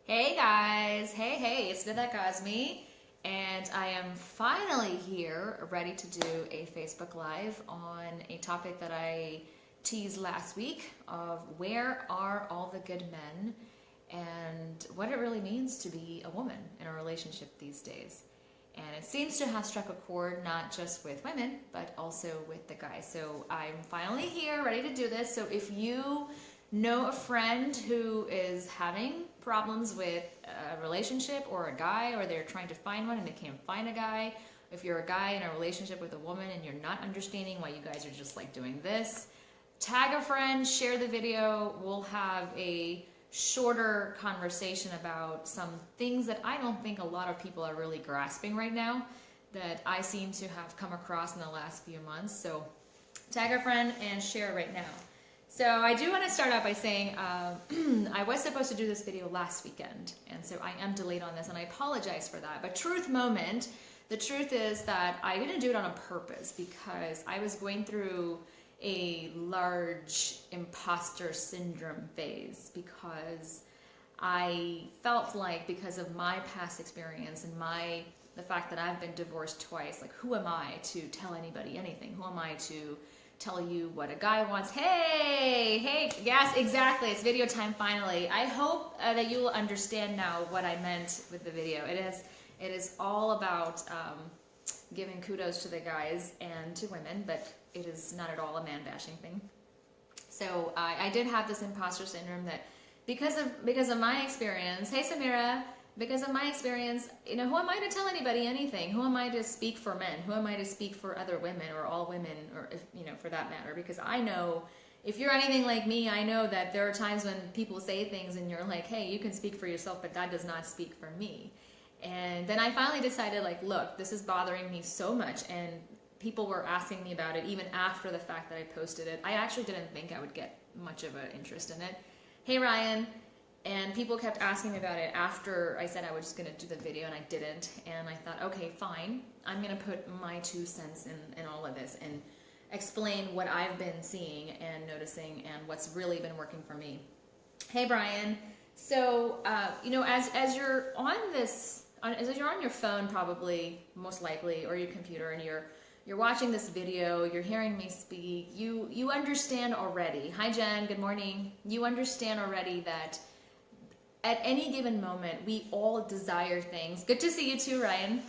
Hey guys, hey, it's Vivek Azmi, and I am finally here ready to do a Facebook Live on a topic that I teased last week of where are all the good men and what it really means to be a woman in a relationship these days. And it seems to have struck a chord not just with women, but also with the guys. So I'm finally here, ready to do this. So if you know a friend who is having problems with a relationship or a guy, or they're trying to find one and they can't find a guy, if you're a guy in a relationship with a woman and you're not understanding why you guys are just like doing this, tag a friend, share the video. We'll have a shorter conversation about some things that I don't think a lot of people are really grasping right now that I seem to have come across in the last few months. So tag a friend and share right now. So I do want to start out by saying I was supposed to do this video last weekend, and so I am delayed on this, and I apologize for that. But truth moment, the truth is that I didn't do it on a purpose because I was going through a large imposter syndrome phase because I felt like because of my past experience and the fact that I've been divorced twice, like who am I to tell anybody anything? Who am I to tell you what a guy wants? Hey, yes, exactly. It's video time finally. I hope that you will understand now what I meant with the video. It is all about giving kudos to the guys and to women, but it is not at all a man bashing thing. So I did have this imposter syndrome that because of my experience. Hey Samira. Because of my experience, who am I to tell anybody anything? Who am I to speak for men? Who am I to speak for other women or all women, or if, for that matter? Because I know, if you're anything like me, I know that there are times when people say things and you're like, hey, you can speak for yourself, but that does not speak for me. And then I finally decided, like, look, this is bothering me so much, and people were asking me about it even after the fact that I posted it. I actually didn't think I would get much of an interest in it. Hey, Ryan. And people kept asking me about it after I said I was just going to do the video, and I didn't. And I thought, okay, fine. I'm going to put my 2 cents in all of this and explain what I've been seeing and noticing and what's really been working for me. Hey, Brian. So, as you're on as you're on your phone, probably, most likely, or your computer, and you're watching this video, you're hearing me speak, you understand already. Hi, Jen. Good morning. You understand already that at any given moment, we all desire things. Good to see you too, Ryan.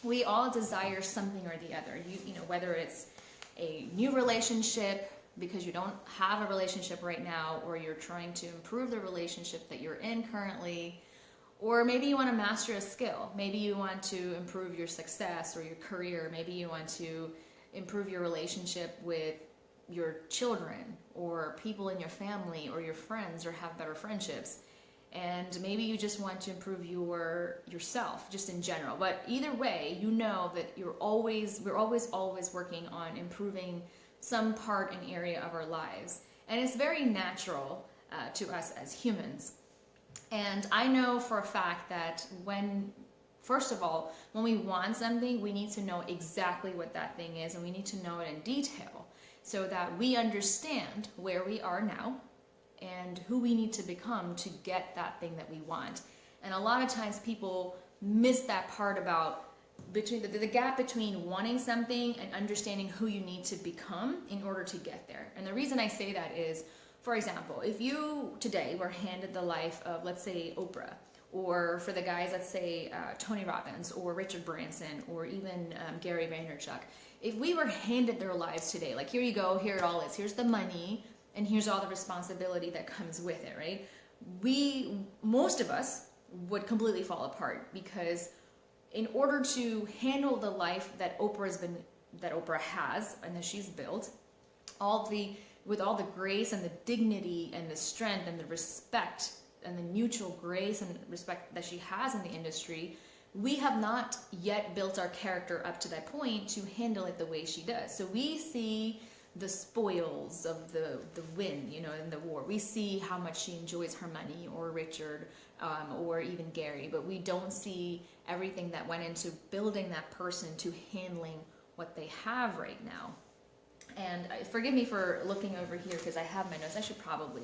We all desire something or the other. Whether it's a new relationship because you don't have a relationship right now, or you're trying to improve the relationship that you're in currently, or maybe you want to master a skill. Maybe you want to improve your success or your career. Maybe you want to improve your relationship with your children or people in your family or your friends, or have better friendships. And maybe you just want to improve yourself just in general. But either way, that we're always working on improving some part and area of our lives. And it's very natural to us as humans. And I know for a fact that first of all, when we want something, we need to know exactly what that thing is, and we need to know it in detail so that we understand where we are now and who we need to become to get that thing that we want. And a lot of times people miss that part about the gap between wanting something and understanding who you need to become in order to get there. And the reason I say that is, for example, if you today were handed the life of, let's say, Oprah, or for the guys, let's say Tony Robbins or Richard Branson, or even Gary Vaynerchuk, if we were handed their lives today, like, here you go, here it all is, here's the money, and here's all the responsibility that comes with it, right? Most of us would completely fall apart, because in order to handle the life that Oprah has and that she's built, with all the grace and the dignity and the strength and the respect and the mutual grace and respect that she has in the industry, we have not yet built our character up to that point to handle it the way she does. So we see the spoils of the win, in the war. We see how much she enjoys her money, or Richard, or even Gary, but we don't see everything that went into building that person to handling what they have right now. And forgive me for looking over here because I have my notes. I should probably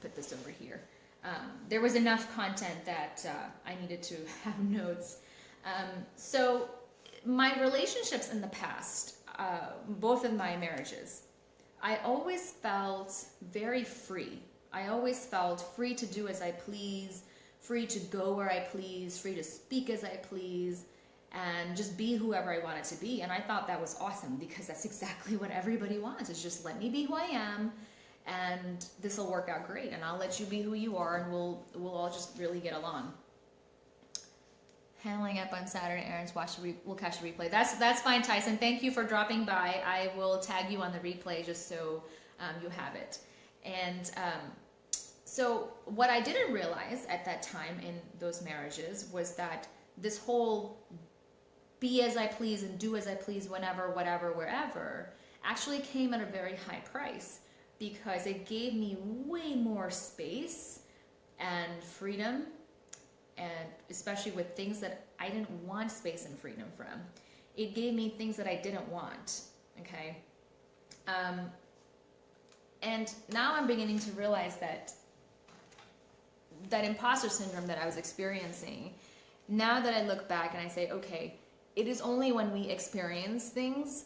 put this over here. there was enough content that I needed to have notes. So my relationships in the past, both of my marriages, I always felt very free. I always felt free to do as I please, free to go where I please, free to speak as I please, and just be whoever I wanted to be. And I thought that was awesome, because that's exactly what everybody wants, is just let me be who I am, and this will work out great, and I'll let you be who you are, and we'll all just really get along. Handling up on Saturday errands, we'll catch the replay. That's fine, Tyson. Thank you for dropping by. I will tag you on the replay just so you have it. And so what I didn't realize at that time in those marriages was that this whole be as I please and do as I please whenever, whatever, wherever actually came at a very high price, because it gave me way more space and freedom, and especially with things that I didn't want space and freedom from. It gave me things that I didn't want, okay? And now I'm beginning to realize that imposter syndrome that I was experiencing, now that I look back and I say, okay, it is only when we experience things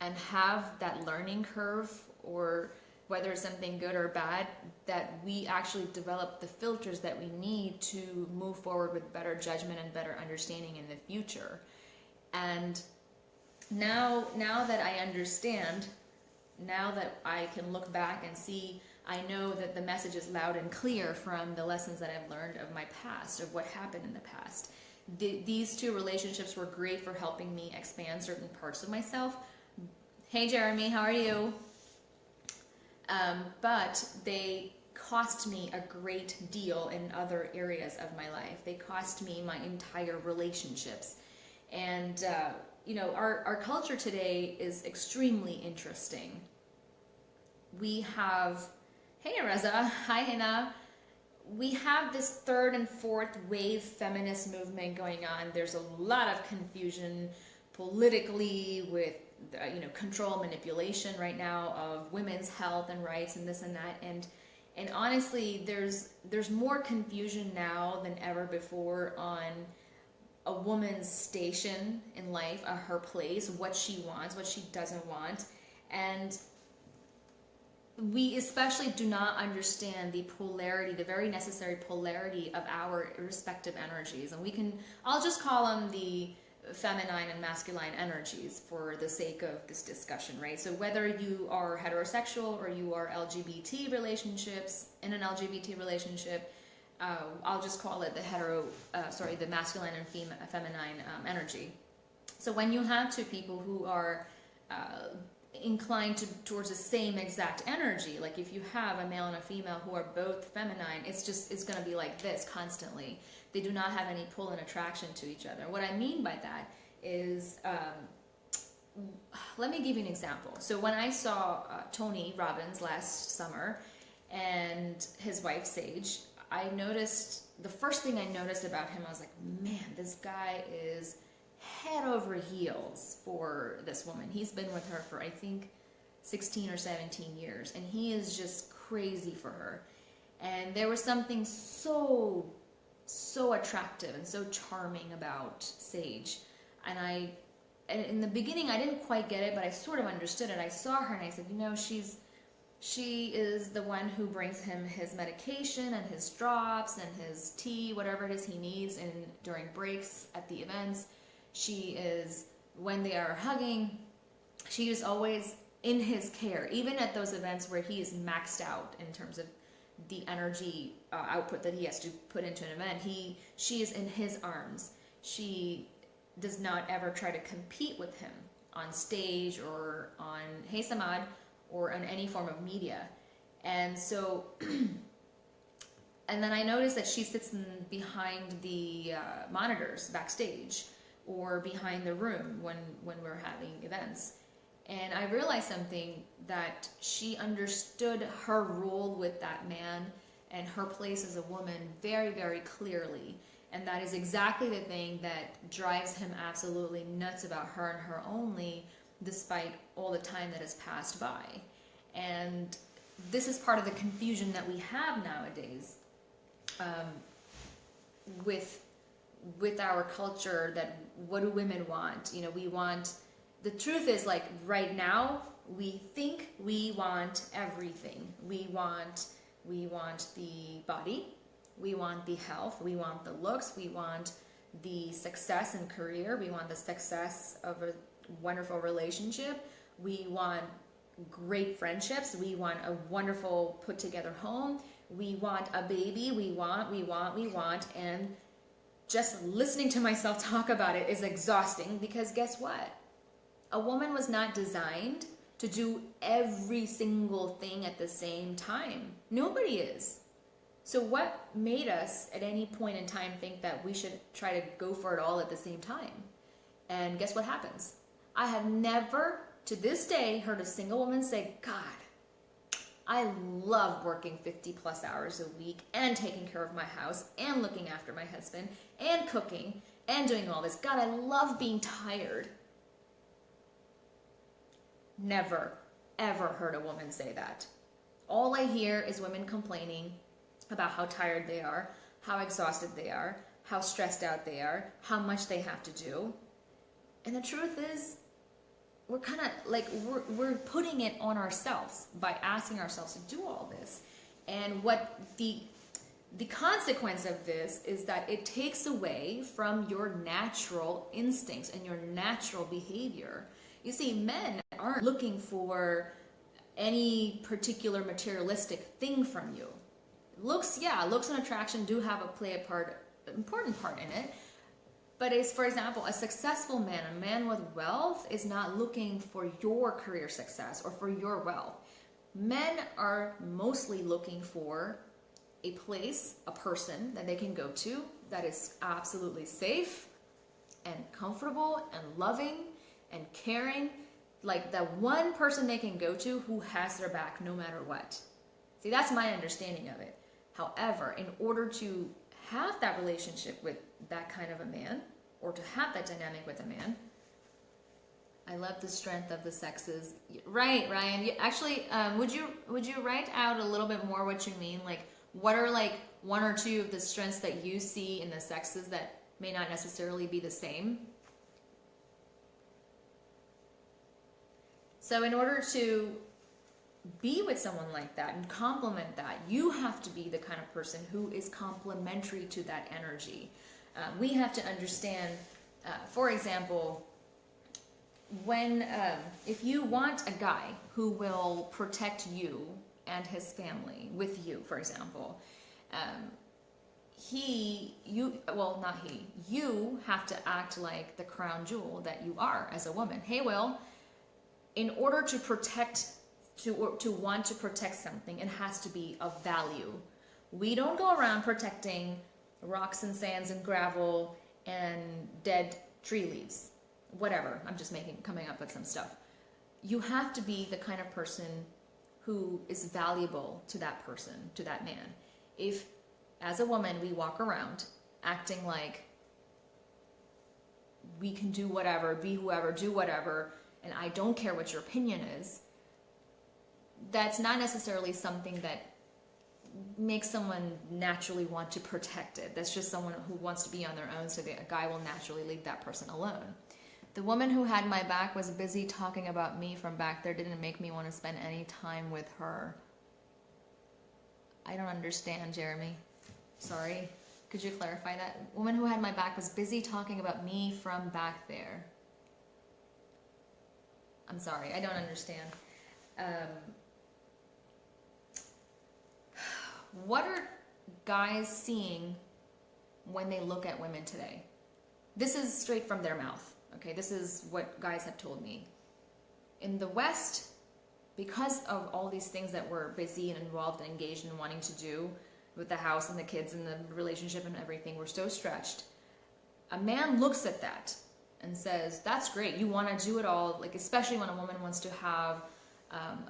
and have that learning curve, or whether it's something good or bad, that we actually develop the filters that we need to move forward with better judgment and better understanding in the future. And now that I understand, now that I can look back and see, I know that the message is loud and clear from the lessons that I've learned of my past, of what happened in the past. These two relationships were great for helping me expand certain parts of myself. Hey Jeremy, how are you? But they cost me a great deal in other areas of my life. They cost me my entire relationships. And, you know, our culture today is extremely interesting. We have, hey Reza, hi Hina. We have this third and fourth wave feminist movement going on. There's a lot of confusion politically with control, manipulation right now of women's health and rights and this and that. And honestly, there's more confusion now than ever before on a woman's station in life, her place, what she wants, what she doesn't want. And we especially do not understand the polarity, the very necessary polarity of our respective energies. And I'll just call them the feminine and masculine energies for the sake of this discussion, right? So whether you are heterosexual or you are LGBT relationships, in an LGBT relationship, I'll just call it the masculine and feminine energy. So when you have two people who are inclined towards the same exact energy, like if you have a male and a female who are both feminine, it's going to be like this constantly. They do not have any pull and attraction to each other. What I mean by that is, let me give you an example. So when I saw Tony Robbins last summer and his wife Sage, the first thing I noticed about him, I was like, man, this guy is head over heels for this woman. He's been with her for, I think, 16 or 17 years, and he is just crazy for her. And there was something so attractive and so charming about Sage. And in the beginning, I didn't quite get it, but I sort of understood it. I saw her and I said, she is the one who brings him his medication and his drops and his tea, whatever it is he needs during breaks at the events. She is, when they are hugging, she is always in his care, even at those events where he is maxed out in terms of the energy output that he has to put into an event. She is in his arms. She does not ever try to compete with him on stage or on Hey Samad or on any form of media. And so, and then I noticed that she sits behind the monitors backstage or behind the room when we're having events. And I realized something, that she understood her role with that man and her place as a woman very, very clearly. And that is exactly the thing that drives him absolutely nuts about her and her only, despite all the time that has passed by. And this is part of the confusion that we have nowadays. with our culture, that what do women want? You know, we want, the truth is, like, right now we think we want everything. We want the body, we want the health, we want the looks, we want the success in career, we want the success of a wonderful relationship, we want great friendships, we want a wonderful put together home, we want a baby, we want, and just listening to myself talk about it is exhausting, because guess what? A woman was not designed to do every single thing at the same time. Nobody is. So what made us at any point in time think that we should try to go for it all at the same time? And guess what happens? I have never, to this day, heard a single woman say, God, I love working 50 plus hours a week and taking care of my house and looking after my husband and cooking and doing all this. God, I love being tired. Never, ever heard a woman say that. All I hear is women complaining about how tired they are, how exhausted they are, how stressed out they are, how much they have to do. And the truth is, we're kind of like, we're putting it on ourselves by asking ourselves to do all this. And what the consequence of this is that it takes away from your natural instincts and your natural behavior. You see, men aren't looking for any particular materialistic thing from you. Looks and attraction do have an important part in it. But as, for example, a successful man, a man with wealth, is not looking for your career success or for your wealth. Men are mostly looking for a place, a person that they can go to that is absolutely safe and comfortable and loving and caring, like that one person they can go to who has their back no matter what. See, that's my understanding of it. However, in order to have that relationship with that kind of a man, or to have that dynamic with a man, I love the strength of the sexes. Right, Ryan. Actually, would you write out a little bit more what you mean? Like, what are like one or two of the strengths that you see in the sexes that may not necessarily be the same? So in order to be with someone like that and complement that, you have to be the kind of person who is complementary to that energy. We have to understand, for example, when if you want a guy who will protect you and his family with you, for example, you have to act like the crown jewel that you are as a woman. Hey, Will, in order to protect, to want to protect something, it has to be of value. We don't go around protecting rocks and sands and gravel and dead tree leaves. Whatever. I'm just coming up with some stuff. You have to be the kind of person who is valuable to that person, to that man. If, as a woman, we walk around acting like we can do whatever, be whoever, do whatever, and I don't care what your opinion is, that's not necessarily something that makes someone naturally want to protect it. That's just someone who wants to be on their own, so a guy will naturally leave that person alone. The woman who had my back was busy talking about me from back there, didn't make me want to spend any time with her. I don't understand, Jeremy. Sorry. Could you clarify that? Woman who had my back was busy talking about me from back there. I'm sorry, I don't understand. What are guys seeing when they look at women today? This is straight from their mouth, okay? This is what guys have told me. In the West, because of all these things that we're busy and involved and engaged in wanting to do with the house and the kids and the relationship and everything, we're so stretched. A man looks at that and says, that's great, you want to do it all, like especially when a woman wants to have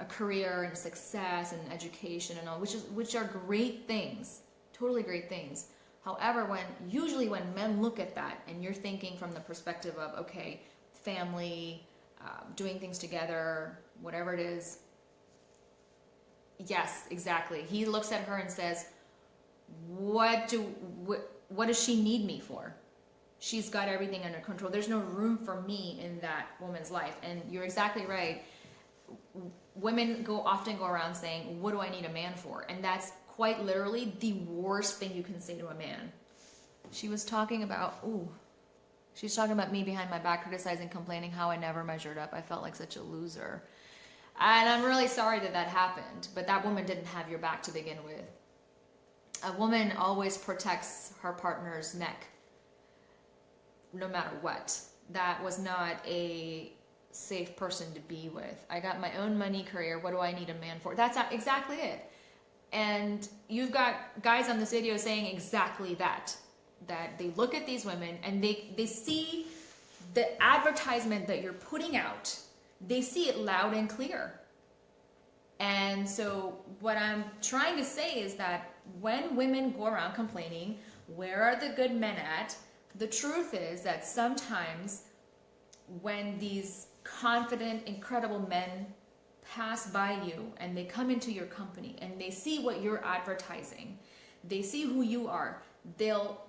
a career and success and education and all, which are great things, totally great things. However, usually when men look at that, and you're thinking from the perspective of, okay, family, doing things together, whatever it is, yes, exactly. He looks at her and says, what does she need me for? She's got everything under control. There's no room for me in that woman's life. And you're exactly right. Women often go around saying, what do I need a man for? And that's quite literally the worst thing you can say to a man. She's talking about me behind my back, criticizing, complaining how I never measured up. I felt like such a loser. And I'm really sorry that happened, but that woman didn't have your back to begin with. A woman always protects her partner's neck, no matter what. That was not a safe person to be with. I got my own money, career. What do I need a man for? That's exactly it. And you've got guys on this video saying exactly that they look at these women and they see the advertisement that you're putting out. They see it loud and clear. And so what I'm trying to say is that when women go around complaining, where are the good men at? The truth is that sometimes when these confident, incredible men pass by you and they come into your company and they see what you're advertising, they see who you are, they'll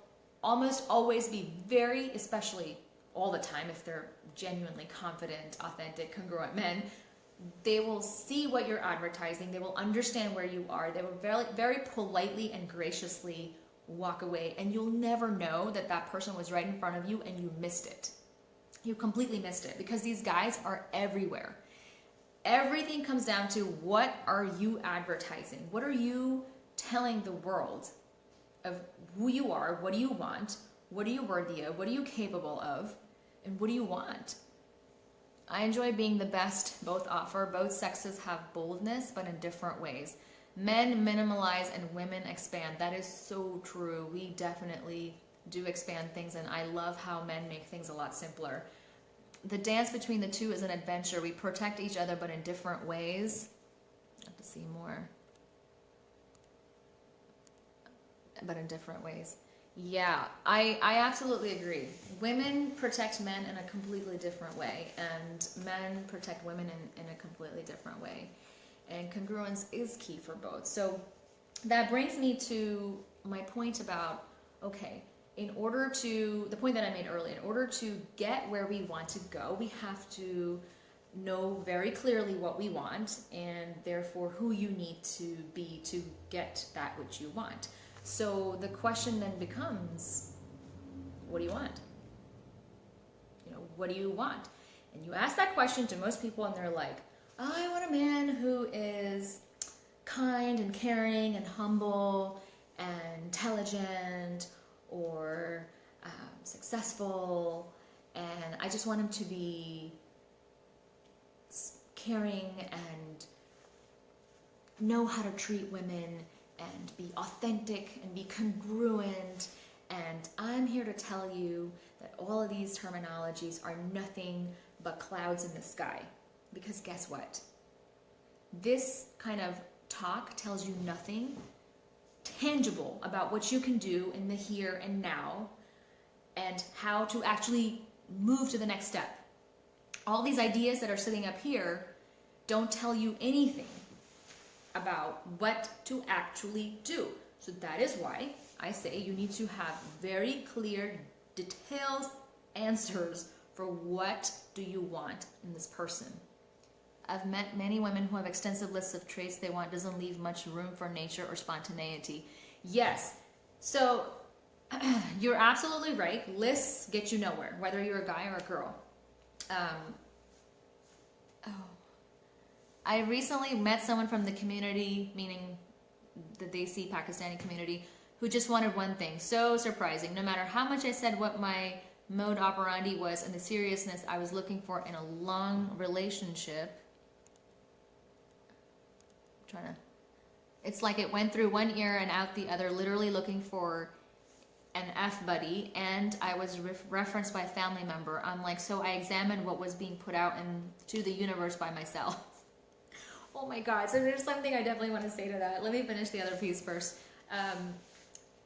almost always be very, especially all the time if they're genuinely confident, authentic, congruent men, they will see what you're advertising, they will understand where you are, they will very, very politely and graciously walk away, and you'll never know that person was right in front of you and you missed it. You completely missed it, because these guys are everywhere. Everything comes down to, what are you advertising? What are you telling the world of who you are? What do you want? What are you worthy of? What are you capable of? And what do you want? I enjoy being the best both offer. Both sexes have boldness, but in different ways. Men minimalize and women expand. That is so true. We definitely do expand things, and I love how men make things a lot simpler. The dance between the two is an adventure. We protect each other, but in different ways. I have to see more. But in different ways. Yeah, I absolutely agree. Women protect men in a completely different way, and men protect women in a completely different way. And congruence is key for both. So that brings me to my point about, okay, the point that I made earlier, in order to get where we want to go, we have to know very clearly what we want, and therefore who you need to be to get that which you want. So the question then becomes, what do you want? What do you want? And you ask that question to most people and they're like, I want a man who is kind and caring and humble and intelligent, or successful, and I just want him to be caring and know how to treat women and be authentic and be congruent. And I'm here to tell you that all of these terminologies are nothing but clouds in the sky. Because guess what? This kind of talk tells you nothing tangible about what you can do in the here and now, and how to actually move to the next step. All these ideas that are sitting up here don't tell you anything about what to actually do. So that is why I say you need to have very clear, detailed answers for what do you want in this person. I've met many women who have extensive lists of traits they want. Doesn't leave much room for nature or spontaneity. Yes, so you're absolutely right. Lists get you nowhere, whether you're a guy or a girl. I recently met someone from the community, meaning the Desi Pakistani community, who just wanted one thing. So surprising. No matter how much I said what my mode operandi was and the seriousness I was looking for in a long relationship, it's like it went through one ear and out the other, literally looking for an F buddy, and I was referenced by a family member. I'm like, so I examined what was being put out into the universe by myself. Oh my God, so there's something I definitely want to say to that. Let me finish the other piece first.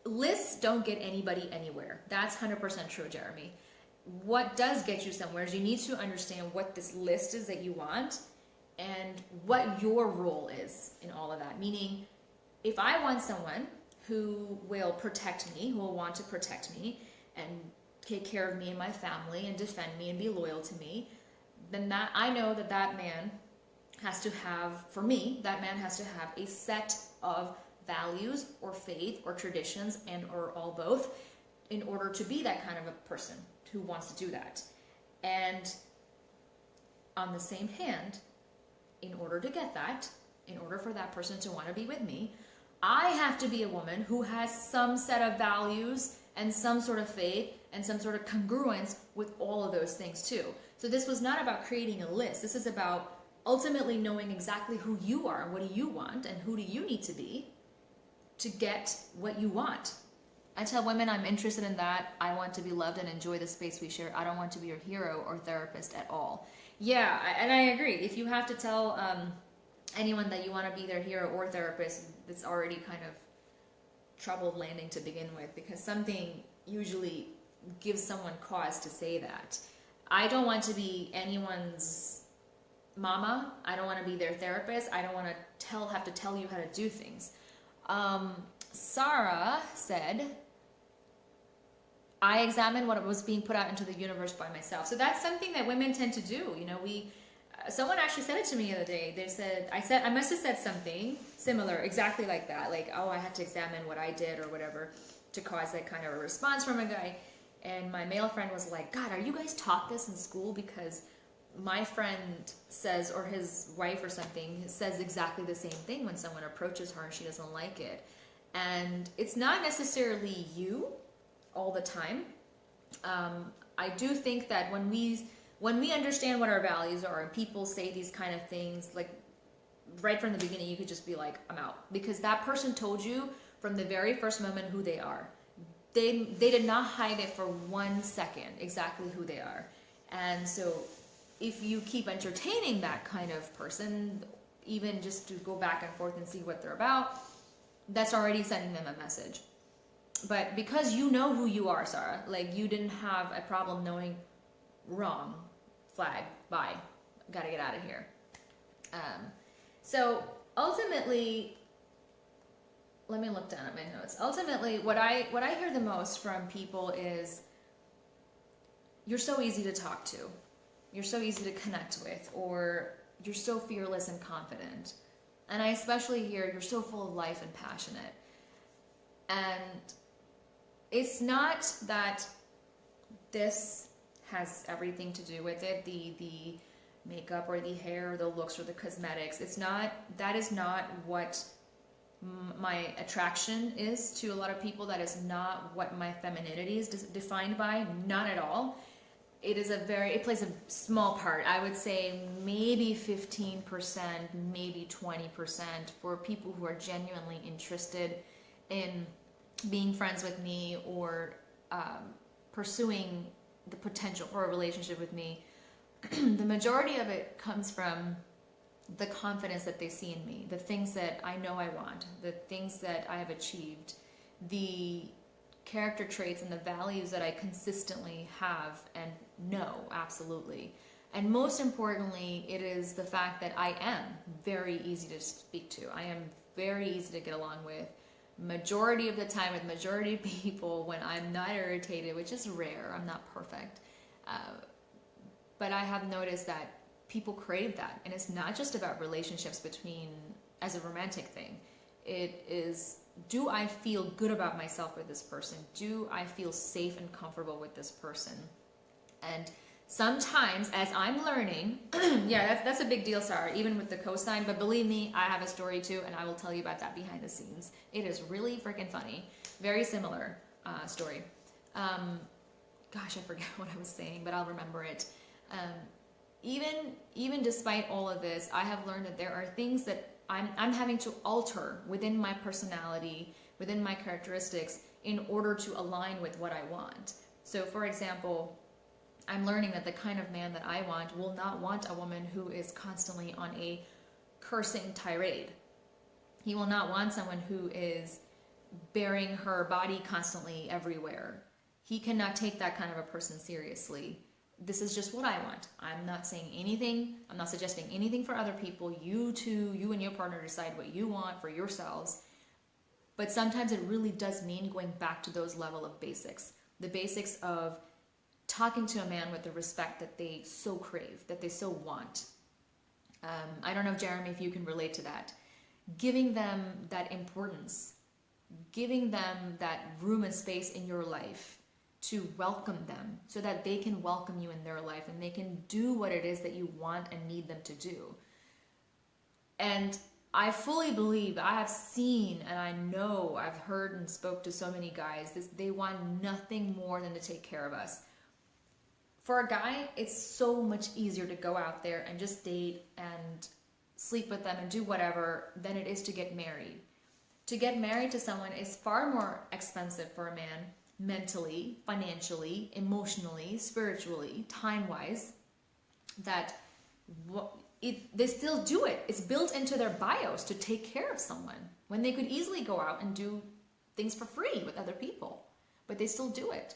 Lists don't get anybody anywhere. That's 100% true, Jeremy. What does get you somewhere is you need to understand what this list is that you want and what your role is in all of that. Meaning, if I want someone who will protect me, who will want to protect me and take care of me and my family and defend me and be loyal to me, then that I know that that man has to have, for me, that man has to have a set of values or faith or traditions and or all both in order to be that kind of a person who wants to do that. And on the same hand, in order to get that, in order for that person to want to be with me, I have to be a woman who has some set of values and some sort of faith and some sort of congruence with all of those things too. So this was not about creating a list. This is about ultimately knowing exactly who you are, what do you want, and who do you need to be to get what you want. I tell women I'm interested in that. I want to be loved and enjoy the space we share. I don't want to be your hero or therapist at all. Yeah, and I agree. If you have to tell anyone that you want to be their hero or therapist, it's already kind of trouble landing to begin with, because something usually gives someone cause to say that. I don't want to be anyone's mama. I don't want to be their therapist. I don't want to have to tell you how to do things. Sarah said, I examined what was being put out into the universe by myself. So that's something that women tend to do. You know, someone actually said it to me the other day. They said, I must have said something similar, exactly like that. Like, oh, I had to examine what I did or whatever to cause that kind of a response from a guy. And my male friend was like, God, are you guys taught this in school? Because my friend says, or his wife or something, says exactly the same thing when someone approaches her and she doesn't like it. And it's not necessarily you all the time. I do think that when we understand what our values are and people say these kind of things, like right from the beginning, you could just be like, I'm out. Because that person told you from the very first moment who they are. They did not hide it for 1 second, exactly who they are. And so if you keep entertaining that kind of person, even just to go back and forth and see what they're about, that's already sending them a message. But because you know who you are, Sarah, like you didn't have a problem knowing wrong, flag, bye, gotta get out of here. So ultimately, let me look down at my notes. Ultimately, what I hear the most from people is, you're so easy to talk to, you're so easy to connect with, or you're so fearless and confident. And I especially hear, you're so full of life and passionate. And it's not that this has everything to do with it, the makeup or the hair or the looks or the cosmetics. That is not what my attraction is to a lot of people. That is not what my femininity is defined by, not at all. It plays a small part. I would say maybe 15%, maybe 20% for people who are genuinely interested in being friends with me or pursuing the potential for a relationship with me. The majority of it comes from the confidence that they see in me, the things that I know I want, the things that I have achieved, the character traits and the values that I consistently have and know, absolutely. And most importantly, it is the fact that I am very easy to speak to. I am very easy to get along with. Majority of the time with majority of people, when I'm not irritated, which is rare, I'm not perfect, but I have noticed that people crave that. And it's not just about relationships as a romantic thing. It is, do I feel good about myself with this person? Do I feel safe and comfortable with this person? And sometimes, as I'm learning, yeah, that's a big deal, Sarah, even with the cosign. But believe me, I have a story too, and I will tell you about that behind the scenes. It is really freaking funny. Very similar story. Gosh, I forget what I was saying, but I'll remember it. Even despite all of this, I have learned that there are things that I'm having to alter within my personality, within my characteristics, in order to align with what I want. So, for example, I'm learning that the kind of man that I want will not want a woman who is constantly on a cursing tirade. He will not want someone who is bearing her body constantly everywhere. He cannot take that kind of a person seriously. This is just what I want. I'm not saying anything. I'm not suggesting anything for other people. You and your partner decide what you want for yourselves. But sometimes it really does mean going back to those level of basics. The basics of talking to a man with the respect that they so crave, that they so want. I don't know, Jeremy, if you can relate to that. Giving them that importance, giving them that room and space in your life to welcome them so that they can welcome you in their life and they can do what it is that you want and need them to do. And I fully believe, I have seen and I know, I've heard and spoke to so many guys, they want nothing more than to take care of us. For a guy, it's so much easier to go out there and just date and sleep with them and do whatever than it is to get married. To get married to someone is far more expensive for a man, mentally, financially, emotionally, spiritually, time-wise, that they still do it. It's built into their bios to take care of someone when they could easily go out and do things for free with other people, but they still do it.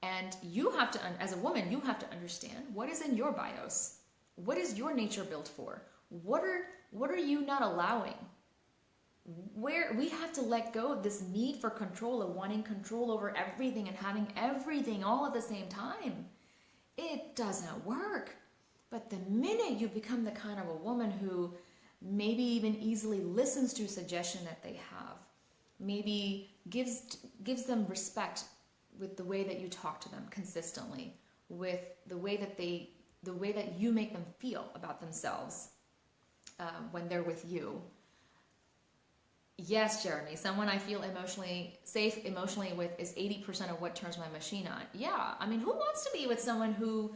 And you have to, as a woman, you have to understand what is in your bios. What is your nature built for? What are you not allowing? Where we have to let go of this need for control, of wanting control over everything and having everything all at the same time. It doesn't work. But the minute you become the kind of a woman who maybe even easily listens to a suggestion that they have, maybe gives them respect with the way that you talk to them consistently, with the way that you make them feel about themselves when they're with you. Yes, Jeremy, someone I feel safe emotionally with is 80% of what turns my machine on. Yeah, I mean, who wants to be with someone who,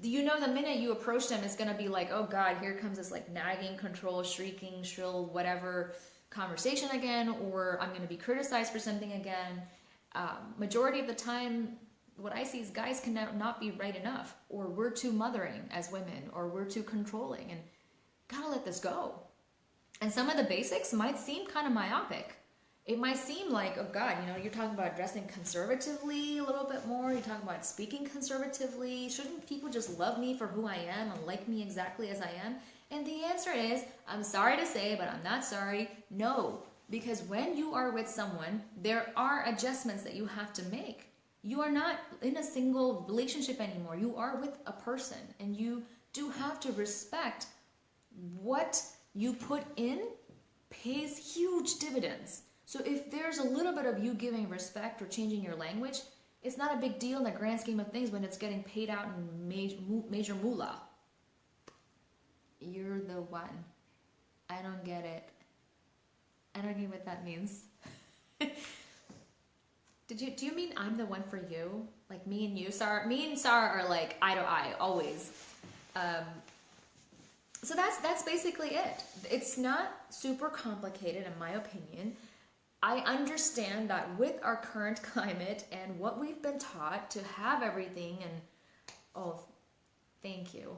you know, the minute you approach them, it's going to be like, oh God, here comes this like nagging, control, shrieking, shrill, whatever conversation again, or I'm going to be criticized for something again. Majority of the time, what I see is guys can not be right enough, or we're too mothering as women, or we're too controlling, and gotta let this go. And some of the basics might seem kind of myopic. It might seem like, oh God, you know, you're talking about dressing conservatively a little bit more. You're talking about speaking conservatively. Shouldn't people just love me for who I am and like me exactly as I am? And the answer is, I'm sorry to say, but I'm not sorry. No, because when you are with someone, there are adjustments that you have to make. You are not in a single relationship anymore. You are with a person, and you do have to respect what you put in pays huge dividends. So if there's a little bit of you giving respect or changing your language, it's not a big deal in the grand scheme of things when it's getting paid out in major moolah. You're the one. I don't get it. I don't get what that means. Do you mean I'm the one for you? Like me and you, Sarah? Me and Sarah are like eye to eye, always. So that's basically it. It's not super complicated in my opinion. I understand that with our current climate and what we've been taught to have everything and, oh, thank you.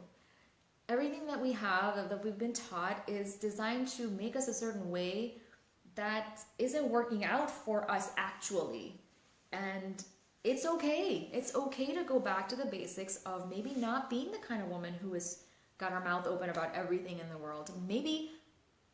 Everything that we have, that we've been taught is designed to make us a certain way that isn't working out for us actually. And it's okay. It's okay to go back to the basics of maybe not being the kind of woman who has got her mouth open about everything in the world. Maybe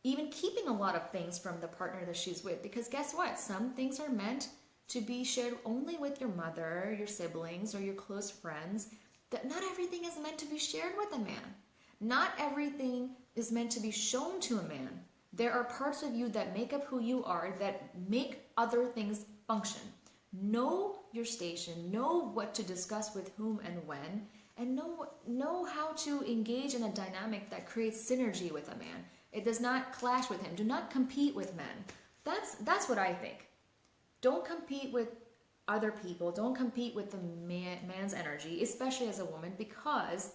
even keeping a lot of things from the partner that she's with. Because guess what? Some things are meant to be shared only with your mother, your siblings, or your close friends. That not everything is meant to be shared with a man. Not everything is meant to be shown to a man. There are parts of you that make up who you are that make other things function. Know your station, know what to discuss with whom and when, and know how to engage in a dynamic that creates synergy with a man. It does not clash with him. Do not compete with men. That's what I think. Don't compete with other people. Don't compete with the man's energy, especially as a woman, because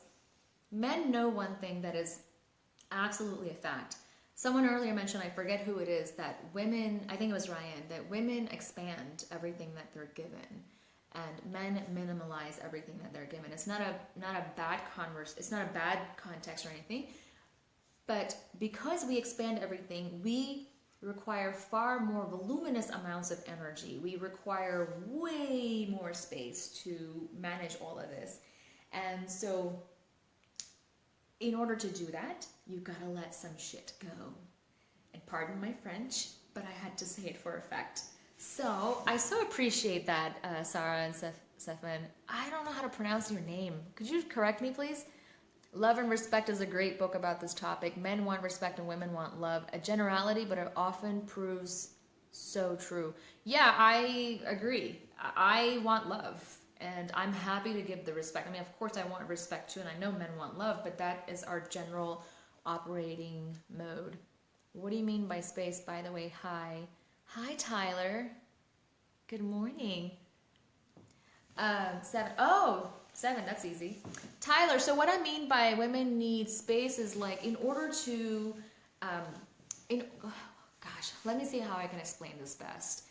men know one thing that is absolutely a fact. Someone earlier mentioned, I forget who it is, that women, I think it was Ryan, that women expand everything that they're given, and men minimalize everything that they're given. It's not a bad it's not a bad context or anything, but because we expand everything, we require far more voluminous amounts of energy. We require way more space to manage all of this, and so in order to do that, you've got to let some shit go. And pardon my French, but I had to say it for effect. So I so appreciate that, Sarah and Sefman. I don't know how to pronounce your name. Could you correct me, please? Love and Respect is a great book about this topic. Men want respect and women want love. A generality, but it often proves so true. Yeah, I agree. I want love, and I'm happy to give the respect. I mean, of course I want respect too, and I know men want love, but that is our general operating mode. What do you mean by space, by the way? Hi. Hi, Tyler. Good morning. 7. Oh, 7, that's easy. Tyler, so what I mean by women need space is like in order to, let me see how I can explain this best.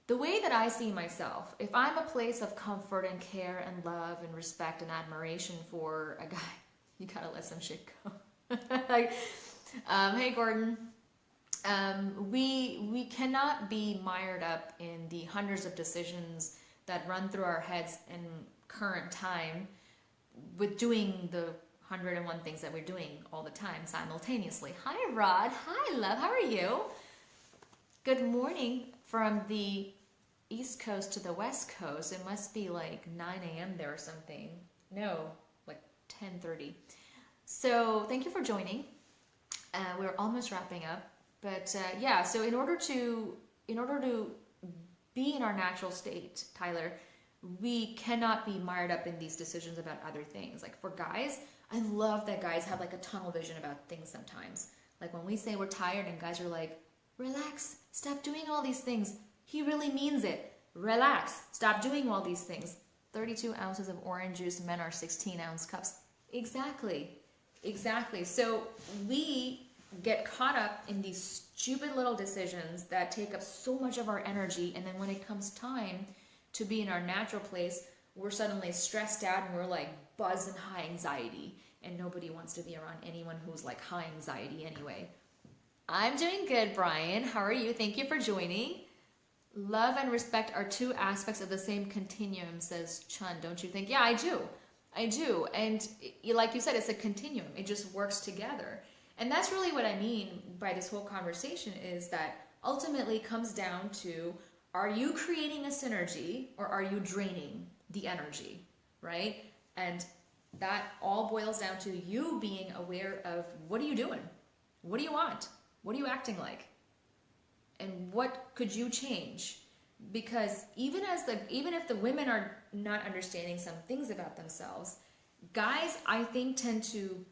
The way that I see myself, if I'm a place of comfort and care and love and respect and admiration for a guy, you gotta let some shit go. Hey, Gordon. We cannot be mired up in the hundreds of decisions that run through our heads in current time with doing the 101 things that we're doing all the time simultaneously. Hi, Rod. Hi, love. How are you? Good morning from the East Coast to the West Coast. It must be like 9 a.m. there or something. No, like 10:30. So thank you for joining. We're almost wrapping up. But yeah, so in order to be in our natural state, Tyler, we cannot be mired up in these decisions about other things. Like for guys, I love that guys have like a tunnel vision about things sometimes. Like when we say we're tired and guys are like, relax, stop doing all these things. He really means it. Relax, stop doing all these things. 32 ounces of orange juice, men are 16-ounce cups. Exactly. So we get caught up in these stupid little decisions that take up so much of our energy, and then when it comes time to be in our natural place, we're suddenly stressed out and we're like buzzed and high anxiety, and nobody wants to be around anyone who's like high anxiety anyway. I'm doing good, Brian. How are you? Thank you for joining. Love and respect are two aspects of the same continuum, says Chun, don't you think? Yeah, I do. And like you said, it's a continuum. It just works together. And that's really what I mean by this whole conversation, is that ultimately comes down to, are you creating a synergy or are you draining the energy, right? And that all boils down to you being aware of, what are you doing? What do you want? What are you acting like? And what could you change? Because even if the women are not understanding some things about themselves, guys, I think, tend to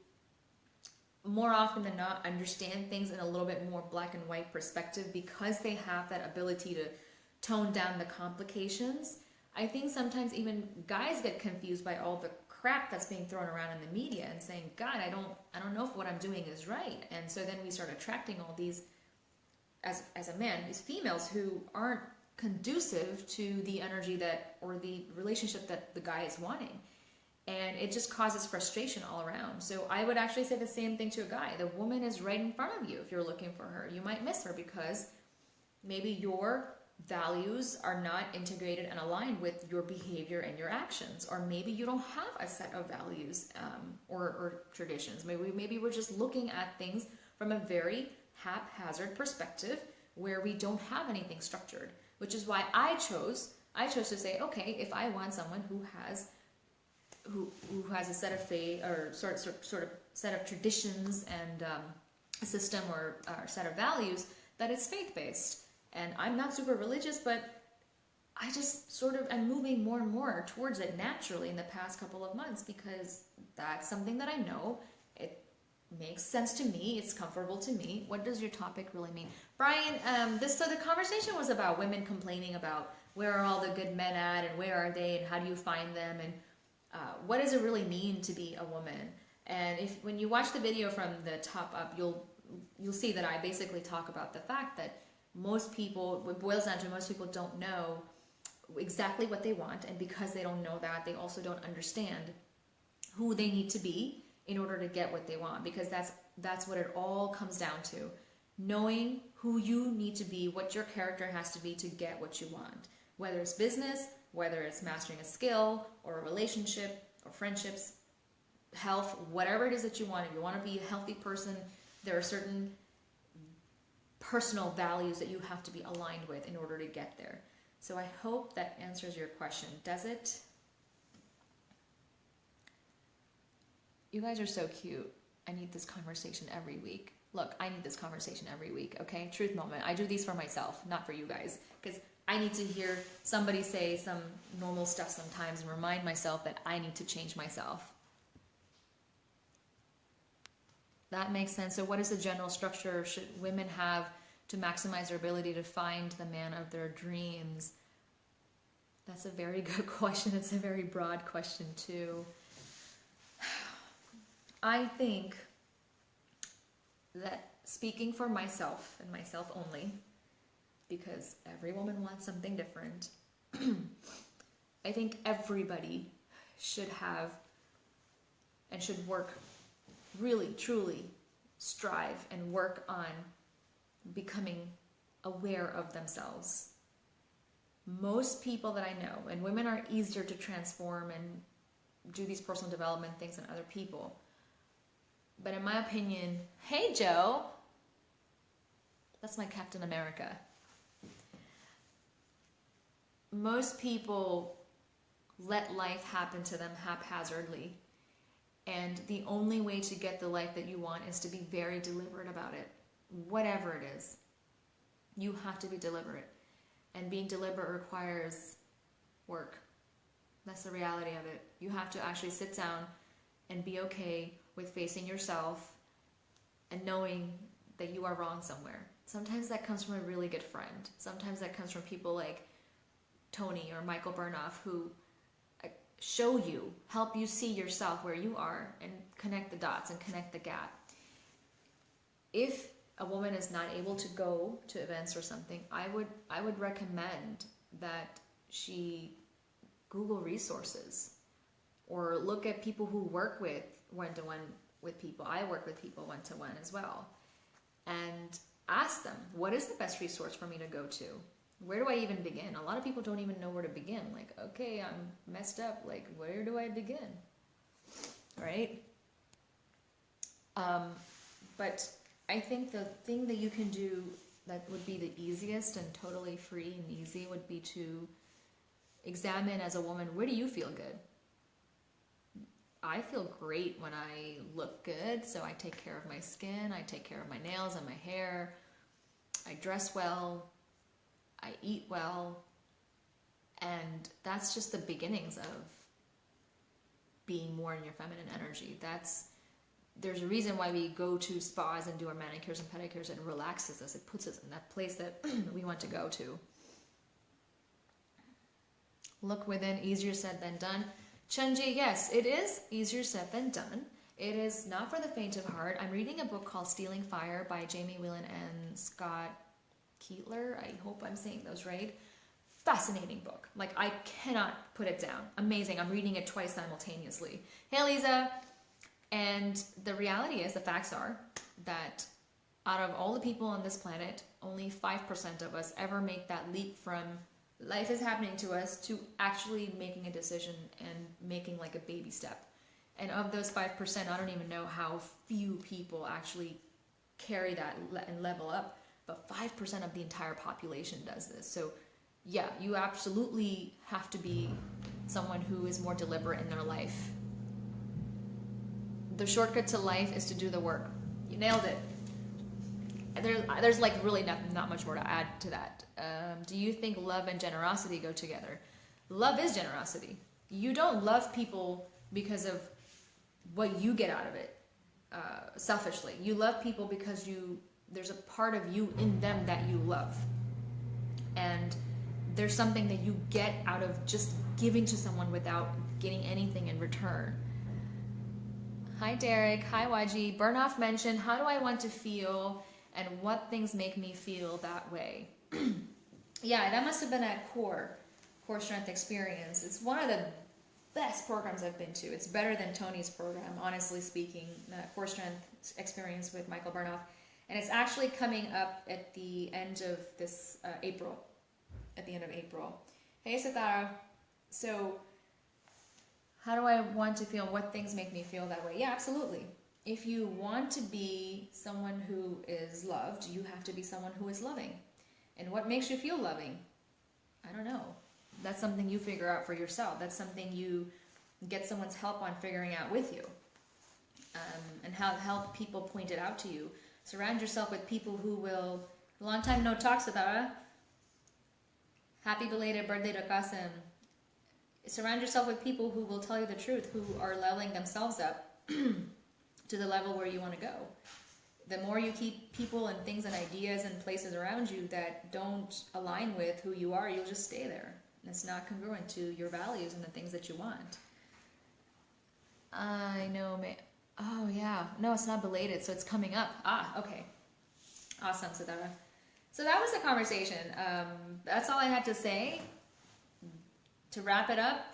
more often than not understand things in a little bit more black and white perspective, because they have that ability to tone down the complications. I think sometimes even guys get confused by all the crap that's being thrown around in the media and saying, God, I don't know if what I'm doing is right. And so then we start attracting all these, as a man, these females who aren't conducive to the energy that, or the relationship that the guy is wanting. And it just causes frustration all around. So I would actually say the same thing to a guy. The woman is right in front of you. If you're looking for her, you might miss her because maybe your values are not integrated and aligned with your behavior and your actions. Or maybe you don't have a set of values or traditions. Maybe we're just looking at things from a very haphazard perspective where we don't have anything structured. Which is why I chose to say, okay, if I want someone who has a set of faith or sort of set of traditions and a system or set of values that is faith-based. And I'm not super religious, but I just sort of am moving more and more towards it naturally in the past couple of months, because that's something that I know. It makes sense to me. It's comfortable to me. What does your topic really mean? Brian, so the conversation was about women complaining about where are all the good men at and where are they and how do you find them, and what does it really mean to be a woman? And when you watch the video from the top up, you'll see that I basically talk about the fact that most people, what boils down to, most people don't know exactly what they want, and because they don't know that, they also don't understand who they need to be in order to get what they want, because that's what it all comes down to. Knowing who you need to be, what your character has to be to get what you want, whether it's business, whether it's mastering a skill or a relationship or friendships, health, whatever it is that you want. If you want to be a healthy person, there are certain personal values that you have to be aligned with in order to get there. So I hope that answers your question. Does it? You guys are so cute. I need this conversation every week. Look, I need this conversation every week, okay? Truth moment. I do these for myself, not for you guys. Because I need to hear somebody say some normal stuff sometimes and remind myself that I need to change myself. That makes sense. So what is the general structure should women have to maximize their ability to find the man of their dreams? That's a very good question. It's a very broad question too. I think that, speaking for myself and myself only, because every woman wants something different, I think everybody should have and should work, really, truly strive and work on becoming aware of themselves. Most people that I know, and women are easier to transform and do these personal development things than other people. But in my opinion, hey Joe, that's my Captain America. Most people let life happen to them haphazardly. And the only way to get the life that you want is to be very deliberate about it. Whatever it is, you have to be deliberate. And being deliberate requires work. That's the reality of it. You have to actually sit down and be okay with facing yourself and knowing that you are wrong somewhere. Sometimes that comes from a really good friend. Sometimes that comes from people like Tony or Michael Bernoff, who show you, help you see yourself where you are and connect the dots and connect the gap. If a woman is not able to go to events or something, I would recommend that she Google resources or look at people who work with one-to-one with people. I work with people one-to-one as well. And ask them, what is the best resource for me to go to? Where do I even begin? A lot of people don't even know where to begin. Like, okay, I'm messed up. Like, where do I begin? Right? But I think the thing that you can do that would be the easiest and totally free and easy would be to examine as a woman, where do you feel good? I feel great when I look good, so I take care of my skin, I take care of my nails and my hair, I dress well, I eat well, and that's just the beginnings of being more in your feminine energy. There's a reason why we go to spas and do our manicures and pedicures. It relaxes us, it puts us in that place that we want to go to. Look within, easier said than done. Chunji, yes, it is easier said than done. It is not for the faint of heart. I'm reading a book called Stealing Fire by Jamie Whelan and Scott Keetler. I hope I'm saying those right. Fascinating book. Like, I cannot put it down. Amazing. I'm reading it twice simultaneously. Hey, Lisa. And the reality is, the facts are that out of all the people on this planet, only 5% of us ever make that leap from life is happening to us to actually making a decision and making like a baby step. And of those 5%, I don't even know how few people actually carry that and level up, but 5% of the entire population does this. So yeah, you absolutely have to be someone who is more deliberate in their life. The shortcut to life is to do the work. You nailed it. There's like really not much more to add to that. Do you think love and generosity go together? Love is generosity. You don't love people because of what you get out of it, selfishly. You love people because there's a part of you in them that you love. And there's something that you get out of just giving to someone without getting anything in return. Hi Derek, hi YG. Bernoff mentioned, how do I want to feel and what things make me feel that way? Yeah, that must have been a core strength experience. It's one of the best programs I've been to. It's better than Tony's program, honestly speaking, the core strength experience with Michael Bernoff. And it's actually coming up at the end of this April, at the end of April. Hey Sithara. So how do I want to feel? What things make me feel that way? Yeah, absolutely. if you want to be someone who is loved, you have to be someone who is loving. And what makes you feel loving? I don't know. That's something you figure out for yourself. That's something you get someone's help on figuring out with you. And help people point it out to you. Surround yourself with people who will... Long time no talks about it. Happy belated birthday to Qasim. Surround yourself with people who will tell you the truth, who are leveling themselves up to the level where you want to go. The more you keep people and things and ideas and places around you that don't align with who you are, you'll just stay there. And it's not congruent to your values and the things that you want. I know, man. Oh, yeah. No, it's not belated, so it's coming up. Ah, okay. Awesome, Sadara. So that was the conversation. That's all I had to say. To wrap it up,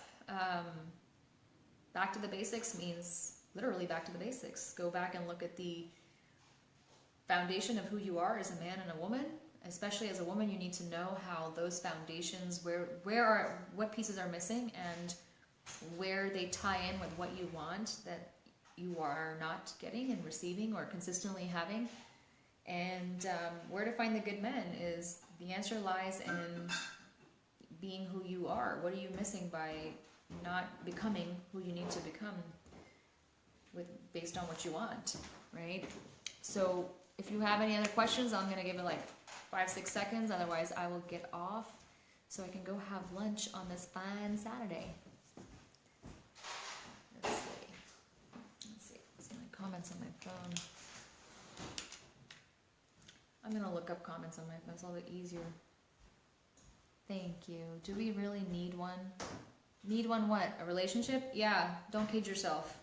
back to the basics means literally back to the basics. Go back and look at the foundation of who you are as a man and a woman. Especially as a woman, you need to know how those foundations, what pieces are missing and where they tie in with what you want that you are not getting and receiving or consistently having. And where to find the good men is the answer lies in being who you are. What are you missing by not becoming who you need to become based on what you want, right? So if you have any other questions, I'm going to give it like 5-6 seconds. Otherwise, I will get off so I can go have lunch on this fine Saturday. Let's see. What's my comments on my phone? I'm going to look up comments on my phone. It's a little bit easier. Thank you. Do we really need one? Need one what? A relationship? Yeah. Don't kid yourself.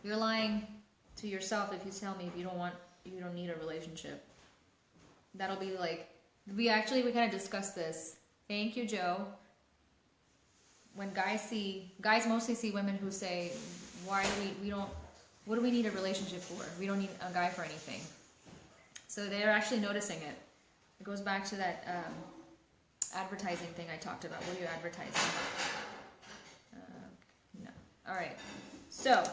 You're lying to yourself if you tell me you don't need a relationship. That'll be like, we kind of discussed this. Thank you, Joe. When guys mostly see women who say, what do we need a relationship for? We don't need a guy for anything. So they're actually noticing it. It goes back to that advertising thing I talked about. What are you advertising? No. All right. So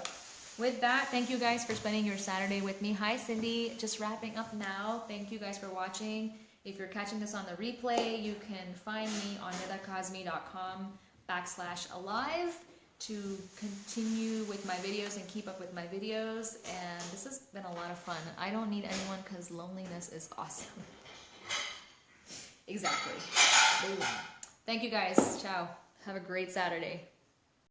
with that, thank you guys for spending your Saturday with me. Hi, Cindy. Just wrapping up now. Thank you guys for watching. If you're catching this on the replay, you can find me on nidakazmi.com/alive to continue with my videos and keep up with my videos. And this has been a lot of fun. I don't need anyone because loneliness is awesome. Exactly. Thank you guys. Ciao. Have a great Saturday.